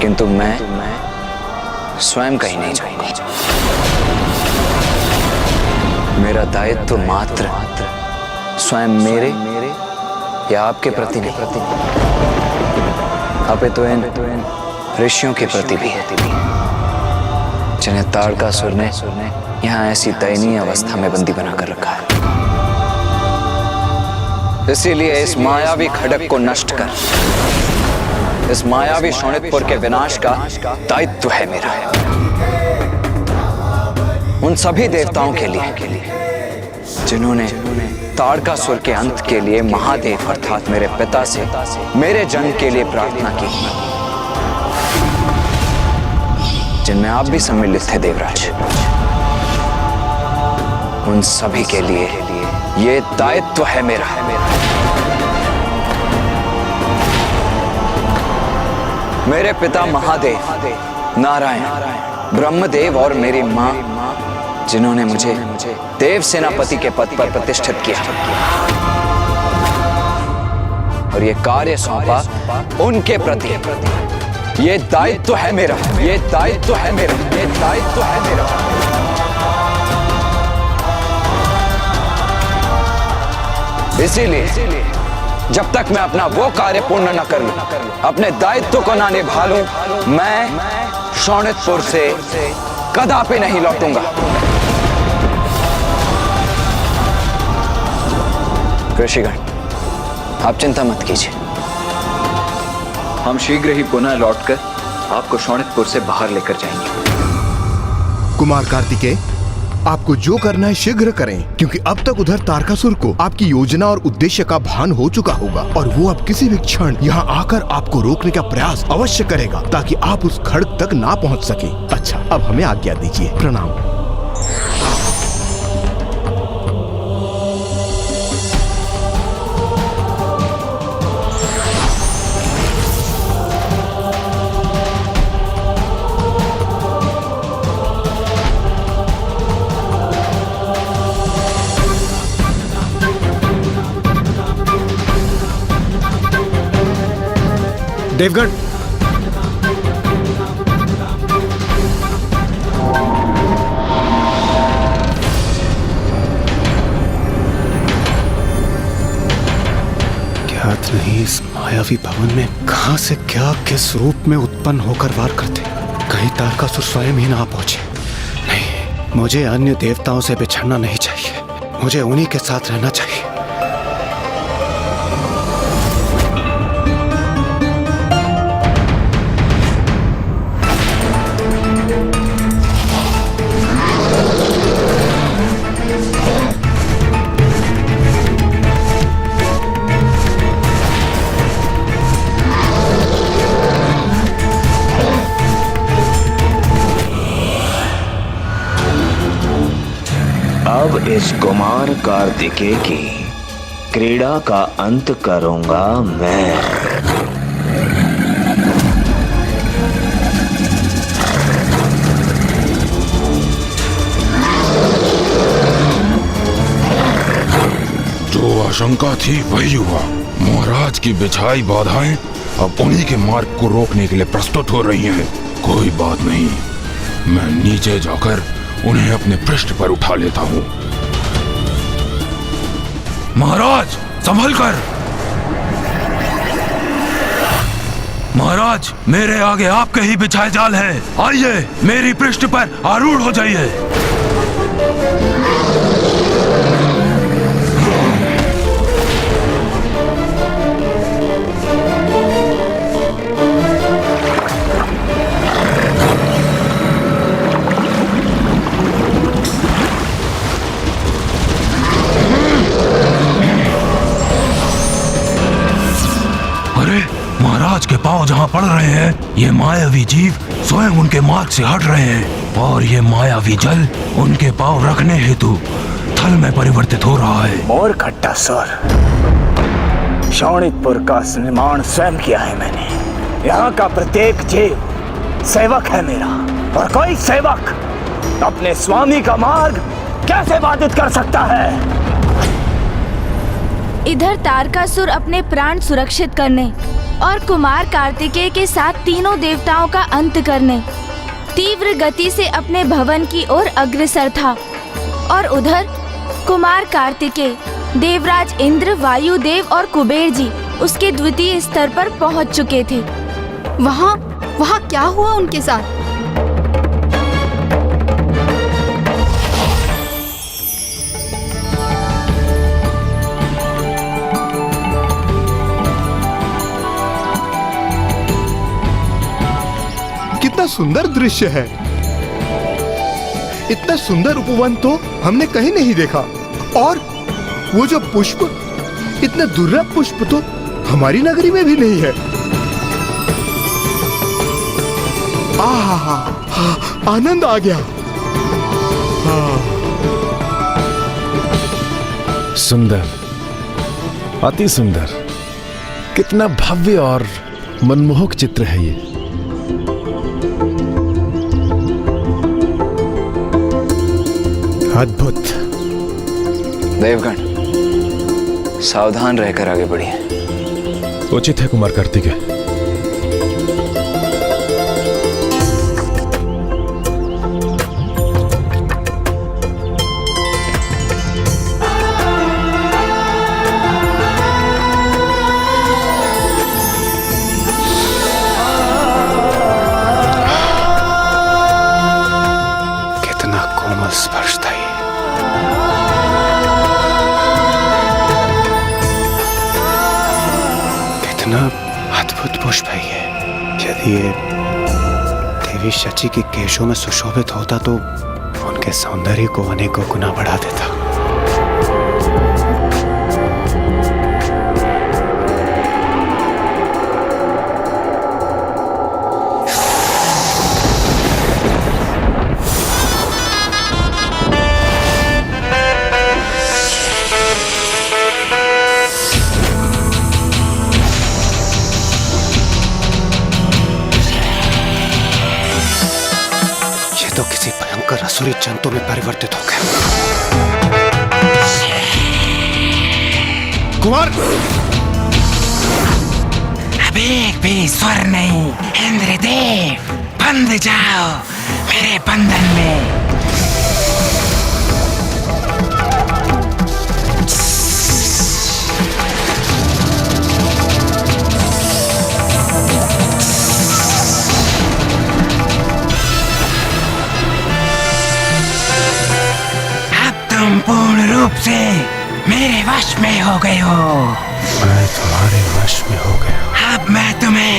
Speaker 1: किंतु मैं स्वयं कहीं नहीं जाऊंगा। मेरा दायित्व मात्र स्वयं मेरे या आपके प्रति नहीं, अपितु इन ऋषियों के प्रति भी है, जिन्हें ताड़कासुर ने यहाँ ऐसी दयनीय अवस्था में बंदी बनाकर रखा है। इसीलिए इस मायावी खड़क को नष्ट कर इस मायावी शोणितपुर के विनाश का दायित्व है मेरा। उन सभी देवताओं के लिए जिन्होंने ताड़कासुर के अंत के लिए महादेव अर्थात मेरे पिता से मेरे जन्म के लिए प्रार्थना की, जिनमें आप भी सम्मिलित थे देवराज। उन सभी के लिए ये दायित्व है मेरा। मेरे पिता महादेव, नारायण, ब्रह्मदेव और मेरी मां, जिन्होंने मुझे देव सेनापति के पद पर प्रतिष्ठित किया और ये कार्य सौंपा, उनके प्रति ये दायित्व है मेरा। ये दायित्व है मेरा। ये दायित्व है मेरा। इसीलिए जब तक मैं अपना वो कार्य पूर्ण न कर लूं, अपने दायित्व को न निभा लूं, मैं शोणितपुर से कदापि नहीं लौटूंगा। ऋषिगण, आप चिंता मत कीजिए, हम शीघ्र ही पुनः लौटकर आपको शोणितपुर से बाहर लेकर जाएंगे।
Speaker 5: कुमार कार्तिकेय, आपको जो करना है शीघ्र करें, क्योंकि अब तक उधर तारकासुर को आपकी योजना और उद्देश्य का भान हो चुका होगा और वो अब किसी भी क्षण यहाँ आकर आपको रोकने का प्रयास अवश्य करेगा, ताकि आप उस खड़क तक ना पहुँच सके। अच्छा, अब हमें आज्ञा दीजिए। प्रणाम।
Speaker 2: देवगण, ज्ञात नहीं इस मायावी भवन में कहां से क्या किस रूप में उत्पन्न होकर वार करते। कहीं तारकासुर स्वयं ही ना पहुंचे। नहीं, मुझे अन्य देवताओं से बिछड़ना नहीं चाहिए, मुझे उन्हीं के साथ रहना चाहिए।
Speaker 4: अब
Speaker 11: इस कुमार कार्तिकेय की क्रीड़ा का अंत करूंगा मैं।
Speaker 3: जो आशंका थी वही हुआ। महाराज की बिछाई बाधाएं अब उन्हीं के मार्ग को रोकने के लिए प्रस्तुत हो रही हैं। कोई बात नहीं, मैं नीचे जाकर उन्हें अपने पृष्ठ पर उठा लेता हूँ। महाराज संभल कर। महाराज मेरे आगे आपके ही बिछाए जाल हैं। आइए मेरी पृष्ठ पर आरूढ़ हो जाइए। महाराज के पांव जहां पड़ रहे हैं, ये मायावी जीव स्वयं उनके मार्ग से हट रहे हैं और ये मायावी जल उनके पांव रखने हेतु थल में परिवर्तित हो रहा है।
Speaker 4: मोर खट्टा सर, शोणितपुर का निर्माण स्वयं किया है मैंने। यहाँ का प्रत्येक जीव सेवक है मेरा, और कोई सेवक अपने स्वामी का मार्ग कैसे बाधित कर सकता है?
Speaker 10: इधर तारकासुर अपने प्राण सुरक्षित करने और कुमार कार्तिकेय के साथ तीनों देवताओं का अंत करने तीव्र गति से अपने भवन की ओर अग्रसर था, और उधर कुमार कार्तिकेय, देवराज इंद्र, वायुदेव और कुबेर जी उसके द्वितीय स्तर पर पहुंच चुके थे।
Speaker 12: वहाँ क्या हुआ उनके साथ?
Speaker 5: कितना सुंदर दृश्य है। इतना सुंदर उपवन तो हमने कहीं नहीं देखा, और वो जो पुष्प, इतने दुर्लभ पुष्प तो हमारी नगरी में भी नहीं है। आहा, आनंद आ गया।
Speaker 8: सुंदर, अति सुंदर, कितना भव्य और मनमोहक चित्र है ये।
Speaker 2: अद्भुत।
Speaker 1: देवगण, सावधान रहकर आगे बढ़िए।
Speaker 8: उचित है कुमार कार्तिकेय।
Speaker 2: कितना कोमल स्पर्श था ये। कितना अद्भुत पुष्प है ये। यदि ये देवी शची के केशों में सुशोभित होता तो उनके सौंदर्य को अनेकों गुना बढ़ा देता। तो किसी भयंकर असुरी जंतु में परिवर्तित हो गए। कुमार,
Speaker 4: अब एक भी स्वर नहीं। इंद्रदेव, बंध जाओ मेरे बंधन में। तुम पूर्ण रूप से मेरे वश में हो गए हो।
Speaker 2: मैं तुम्हारे वश में हो गया।
Speaker 4: अब मैं तुम्हें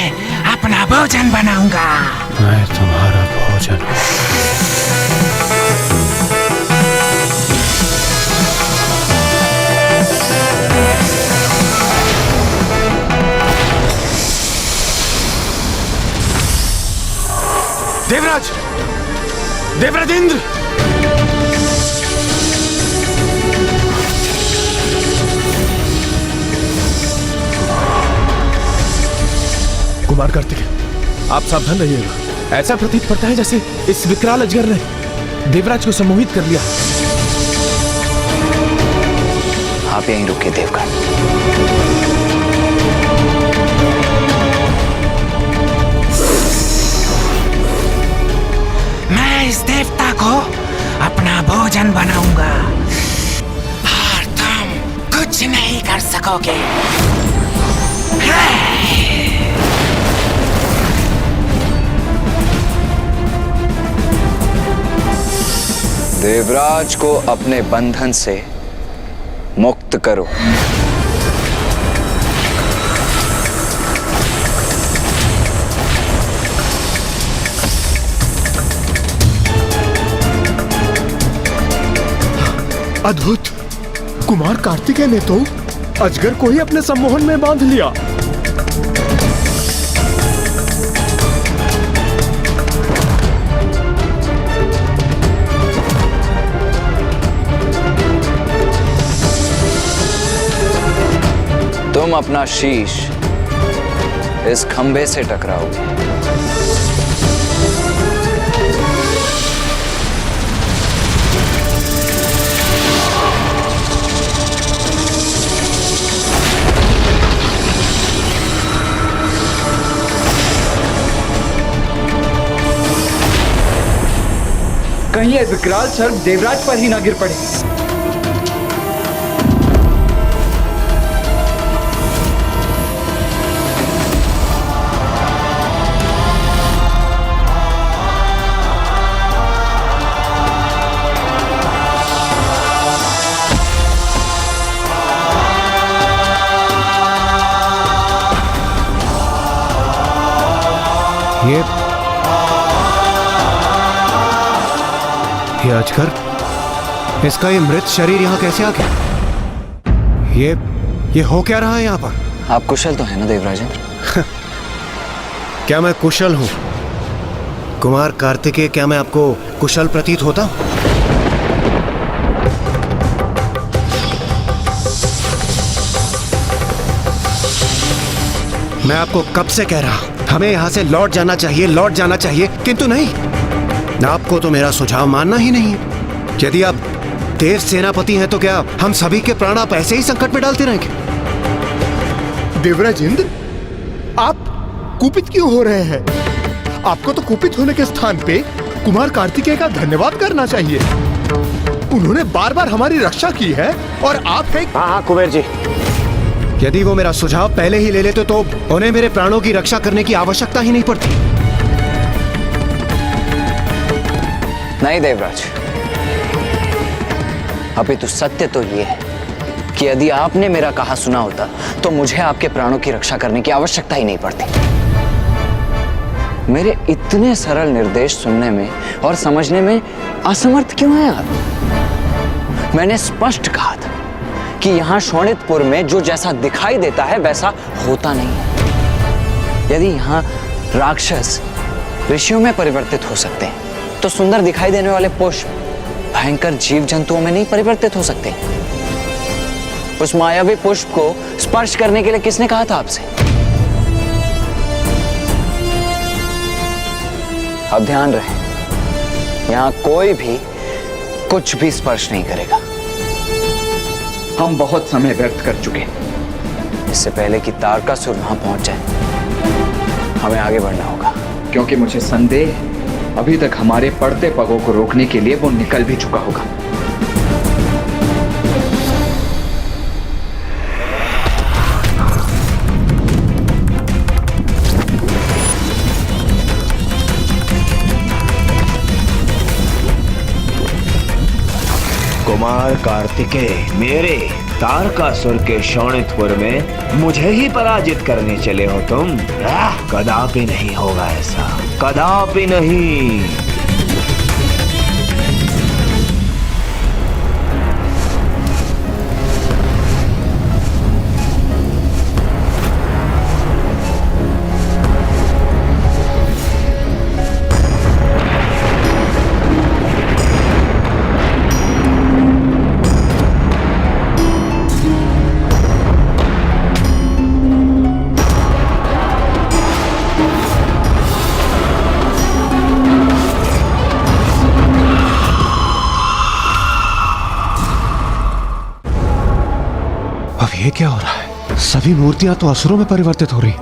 Speaker 4: अपना भोजन बनाऊंगा।
Speaker 2: मैं तुम्हारा भोजन हूँ।
Speaker 8: देवराज, देवराज इंद्र, कुमार कार्तिक, आप सावधान रहिएगा। ऐसा प्रतीत पड़ता है जैसे इस विकराल अजगर ने देवराज को सम्मोहित कर लिया।
Speaker 1: आप यहीं रुकिए देवगण।
Speaker 15: मैं इस देवता को अपना भोजन बनाऊंगा और तुम कुछ नहीं कर सकोगे।
Speaker 1: देवराज को अपने बंधन से मुक्त करो।
Speaker 5: अद्भुत! कुमार कार्तिकेय ने तो अजगर को ही अपने सम्मोहन में बांध लिया।
Speaker 1: तुम अपना शीश इस खंबे से टकराओगे।
Speaker 6: कहीं ये विकराल सर्प देवराज पर ही ना गिर पड़े।
Speaker 2: ये अजगर, इसका ये मृत शरीर यहाँ कैसे आ गया? ये हो क्या रहा है यहाँ पर?
Speaker 1: आप कुशल तो है ना देवराजेंद्र?
Speaker 2: क्या मैं कुशल हूँ? कुमार कार्तिकेय, क्या मैं आपको कुशल प्रतीत होता हूँ? मैं आपको कब से कह रहा हूं, हमें यहां से लौट जाना चाहिए, किंतु नहीं। आपको तो मेरा सुझाव मानना ही नहीं है। यदि आप देव सेनापति हैं तो क्या हम सभी के प्राण आप ऐसे ही संकट में डालते रहेंगे?
Speaker 5: देवराजेंद्र, आप कुपित क्यों हो रहे हैं? आपको तो कुपित होने के स्थान पे कुमार कार्तिकेय का धन्यवाद करना चाहिए। उन्होंने बार बार हमारी रक्षा की है और आप हैं।
Speaker 2: हाँ कुबेर जी, यदि वो मेरा सुझाव पहले ही ले लेते तो उन्हें मेरे प्राणों की रक्षा करने की आवश्यकता ही नहीं पड़ती।
Speaker 1: नहीं देवराज, अपितु सत्य तो ये है कि यदि आपने मेरा कहा सुना होता तो मुझे आपके प्राणों की रक्षा करने की आवश्यकता ही नहीं पड़ती। मेरे इतने सरल निर्देश सुनने में और समझने में असमर्थ क्यों हैं आप? मैंने स्पष्ट कहा था कि यहां शोणितपुर में जो जैसा दिखाई देता है वैसा होता नहीं। यदि यहां राक्षस ऋषियों में परिवर्तित हो सकते हैं तो सुंदर दिखाई देने वाले पुष्प भयंकर जीव जंतुओं में नहीं परिवर्तित हो सकते। उस मायावी पुष्प को स्पर्श करने के लिए किसने कहा था आपसे? अब ध्यान रहे, यहां कोई भी कुछ भी स्पर्श नहीं करेगा।
Speaker 6: हम बहुत समय व्यर्थ कर चुके हैं।
Speaker 1: इससे पहले कि तारकासुर वहां पहुंच जाए हमें आगे बढ़ना होगा,
Speaker 6: क्योंकि मुझे संदेह है अभी तक हमारे पड़ते पगों को रोकने के लिए वो निकल भी चुका होगा।
Speaker 11: कुमार कार्तिकेय मेरे तारकासुर के शोणितपुर में मुझे ही पराजित करने चले हो तुम? कदापि नहीं होगा ऐसा, कदापि नहीं।
Speaker 2: ये क्या हो रहा है? सभी मूर्तियां तो असुरों में परिवर्तित हो रही।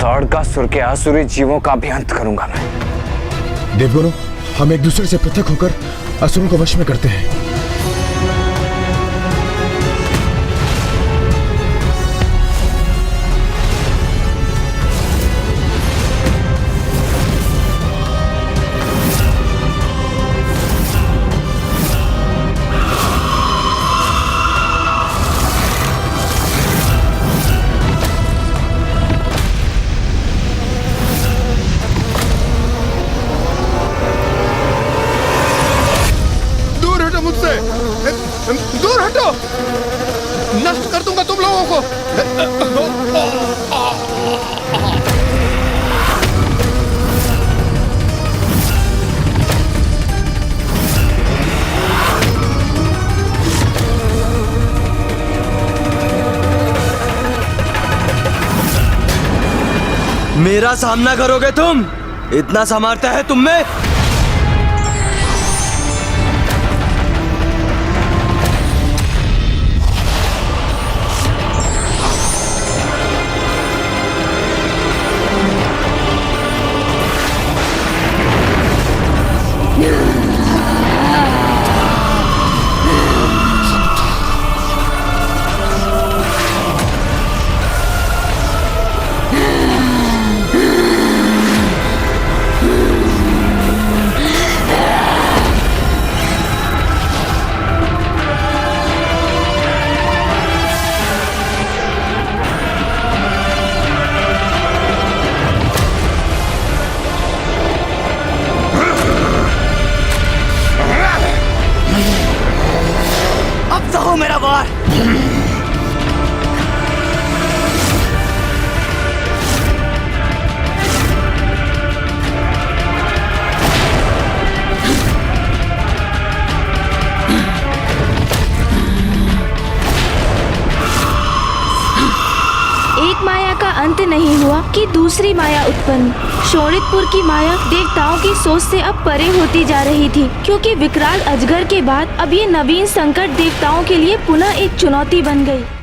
Speaker 16: ताड़कासुर के आसुरी जीवों का भी अंत करूंगा मैं।
Speaker 8: देवगुरु, हम एक दूसरे से पृथक होकर असुरों को वश में करते हैं।
Speaker 5: दूर हटो, नष्ट कर दूंगा तुम लोगों को।
Speaker 17: मेरा सामना करोगे तुम? इतना सामर्थ्य है तुम में? मेरा वार।
Speaker 10: एक माया का अंत नहीं हुआ कि दूसरी माया उत्पन्न। शोणितपुर की माया देवताओं की सोच से अब परे होती जा रही थी, क्योंकि विकराल अजगर के बाद अब ये नवीन संकट देवताओं के लिए पुनः एक चुनौती बन गई।